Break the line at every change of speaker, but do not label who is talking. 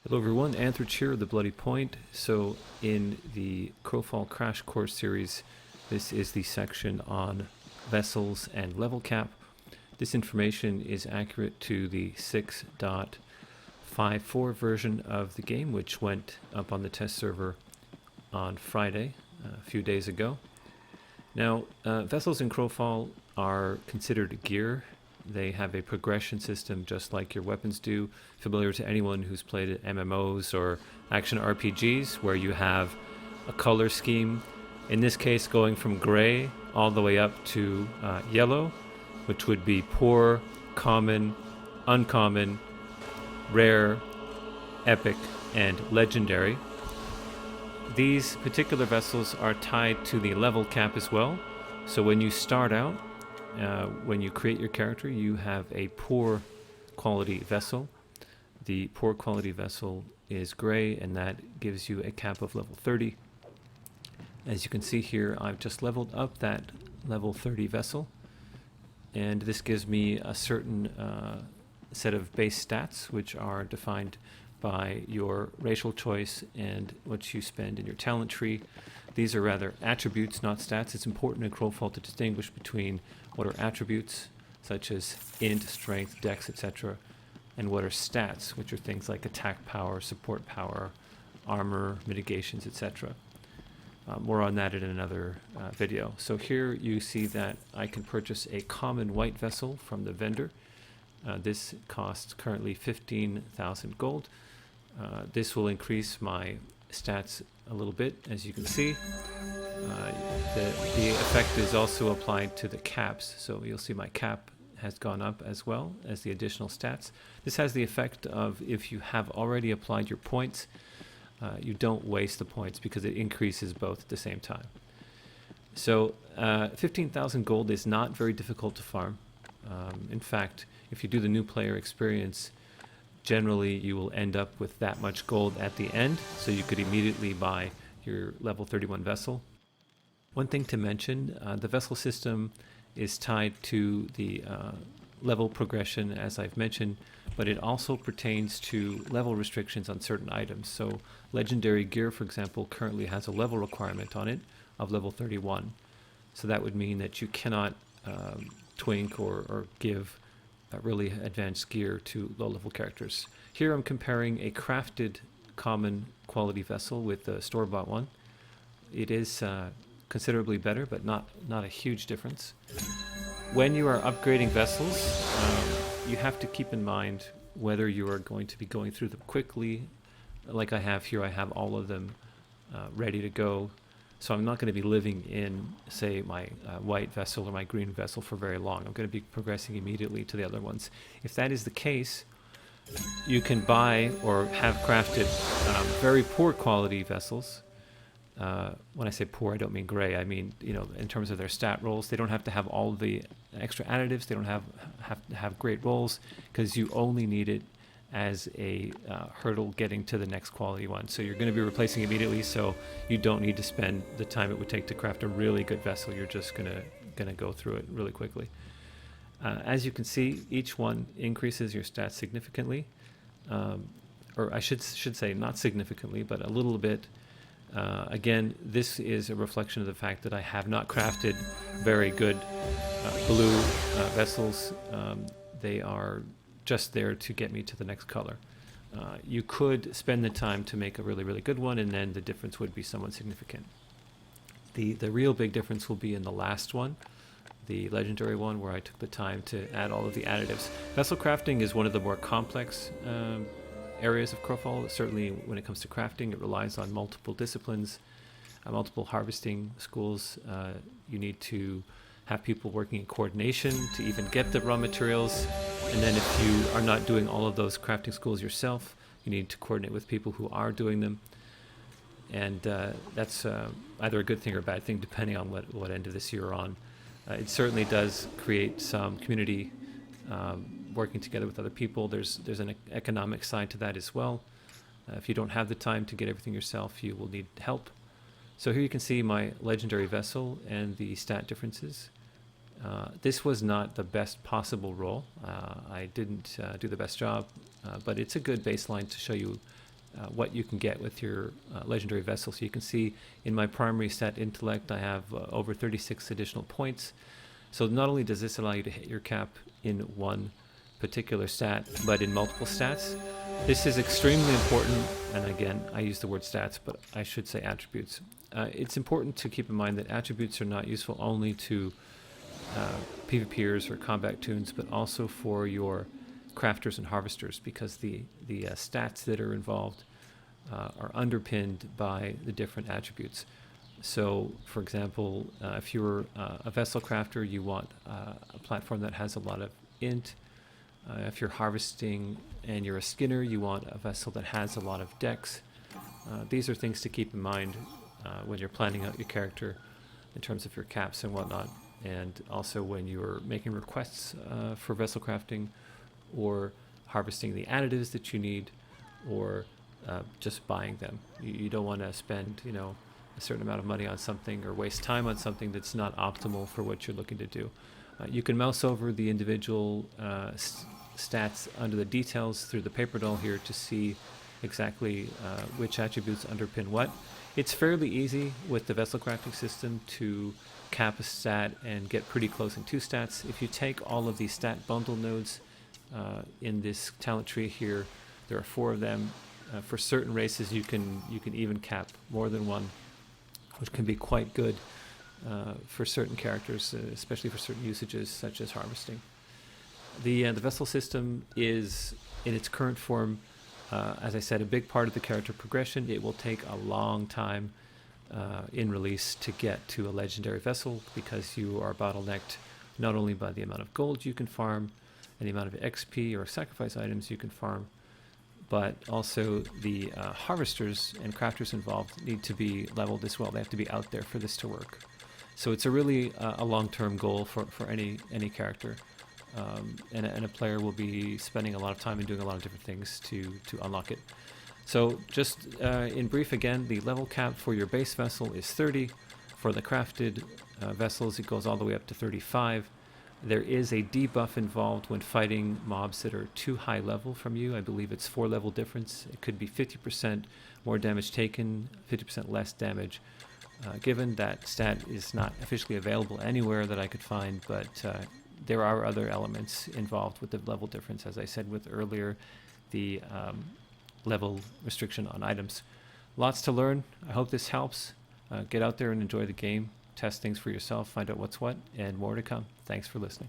Hello everyone, Anthrich here, The Bloody Point. So in the Crowfall Crash Course series, this is the section on vessels and level cap. This information is accurate to the 6.54 version of the game, which went up on the test server on Friday, a few days ago. Now, vessels in Crowfall are considered gear. They have a progression system just like your weapons do, familiar to anyone who's played MMOs or action RPGs, where you have a color scheme, in this case going from gray all the way up to yellow, which would be poor, common, uncommon, rare, epic, and legendary. These particular vessels are tied to the level cap as well, so when you start out, when you create your character, you have a poor quality vessel. The poor quality vessel is gray, and that gives you a cap of level 30. As you can see here, I've just leveled up that level 30 vessel, and this gives me a certain set of base stats, which are defined by your racial choice and what you spend in your talent tree. These are rather attributes, not stats. It's important in Crowfall to distinguish between what are attributes, such as int, strength, dex, etc., and what are stats, which are things like attack power, support power, armor, mitigations, etc. More on that in another video. So here you see that I can purchase a common white vessel from the vendor. This costs currently 15,000 gold. This will increase my stats a little bit, as you can see. The effect is also applied to the caps, so you'll see my cap has gone up as well as the additional stats. This has the effect of, if you have already applied your points, you don't waste the points because it increases both at the same time. So 15,000 gold is not very difficult to farm. In fact, if you do the new player experience, generally you will end up with that much gold at the end, so you could immediately buy your level 31 vessel. One thing to mention, the vessel system is tied to the level progression, as I've mentioned, but it also pertains to level restrictions on certain items. So legendary gear, for example, currently has a level requirement on it of level 31. So that would mean that you cannot twink or give really advanced gear to low-level characters. Here I'm comparing a crafted common quality vessel with the store-bought one. It is considerably better, but not a huge difference. When you are upgrading vessels, you have to keep in mind whether you are going to be going through them quickly. Like I have here, I have all of them ready to go. So I'm not going to be living in, say, my white vessel or my green vessel for very long. I'm going to be progressing immediately to the other ones. If that is the case, you can buy or have crafted very poor quality vessels. When I say poor, I don't mean gray. I mean, in terms of their stat rolls, they don't have to have all the extra additives. They don't have to have great rolls, because you only need it as a hurdle getting to the next quality one. So you're going to be replacing immediately, so you don't need to spend the time it would take to craft a really good vessel. You're just going to go through it really quickly. As you can see, each one increases your stats significantly, or I should say not significantly, but a little bit. Again, this is a reflection of the fact that I have not crafted very good blue vessels. They are just there to get me to the next color. You could spend the time to make a really, really good one, and then the difference would be somewhat significant. The real big difference will be in the last one, the legendary one, where I took the time to add all of the additives. Vessel crafting is one of the more complex areas of Crowfall. Certainly when it comes to crafting, it relies on multiple disciplines, multiple harvesting schools. You need to have people working in coordination to even get the raw materials. And then if you are not doing all of those crafting schools yourself, you need to coordinate with people who are doing them. And that's either a good thing or a bad thing, depending on what end of this you're on. It certainly does create some community working together with other people. There's an economic side to that as well. If you don't have the time to get everything yourself, you will need help. So here you can see my legendary vessel and the stat differences. This was not the best possible roll. I didn't do the best job, but it's a good baseline to show you what you can get with your legendary vessel. So you can see in my primary stat intellect, I have over 36 additional points. So not only does this allow you to hit your cap in one particular stat, but in multiple stats. This is extremely important, and again, I use the word stats, but I should say attributes. It's important to keep in mind that attributes are not useful only to PvPers or combat tunes, but also for your crafters and harvesters, because the stats that are involved are underpinned by the different attributes. So, for example, if you're a vessel crafter, you want a platform that has a lot of int. If you're harvesting and you're a skinner, you want a vessel that has a lot of dex. These are things to keep in mind when you're planning out your character in terms of your caps and whatnot, and also when you're making requests for vessel crafting, or harvesting the additives that you need, or just buying them. You don't want to spend, a certain amount of money on something or waste time on something that's not optimal for what you're looking to do. You can mouse over the individual stats under the details through the paper doll here to see exactly which attributes underpin what. It's fairly easy with the vessel crafting system to cap a stat and get pretty close in two stats. If you take all of these stat bundle nodes in this talent tree here, there are 4 of them. For certain races, you can even cap more than one, which can be quite good for certain characters, especially for certain usages such as harvesting. The vessel system is, in its current form, as I said, a big part of the character progression. It will take a long time in release to get to a legendary vessel, because you are bottlenecked not only by the amount of gold you can farm and the amount of XP or sacrifice items you can farm, but also the harvesters and crafters involved need to be leveled as well. They have to be out there for this to work. So it's a really a long-term goal for any character. And a player will be spending a lot of time and doing a lot of different things to unlock it. So just in brief again, the level cap for your base vessel is 30. For the crafted vessels, it goes all the way up to 35. There is a debuff involved when fighting mobs that are too high level from you. I believe it's 4 level difference. It could be 50% more damage taken, 50% less damage. Given that stat is not officially available anywhere that I could find, but there are other elements involved with the level difference, as I said with earlier, the level restriction on items. Lots to learn. I hope this helps. Get out there and enjoy the game. Test things for yourself, find out what's what, and more to come. Thanks for listening.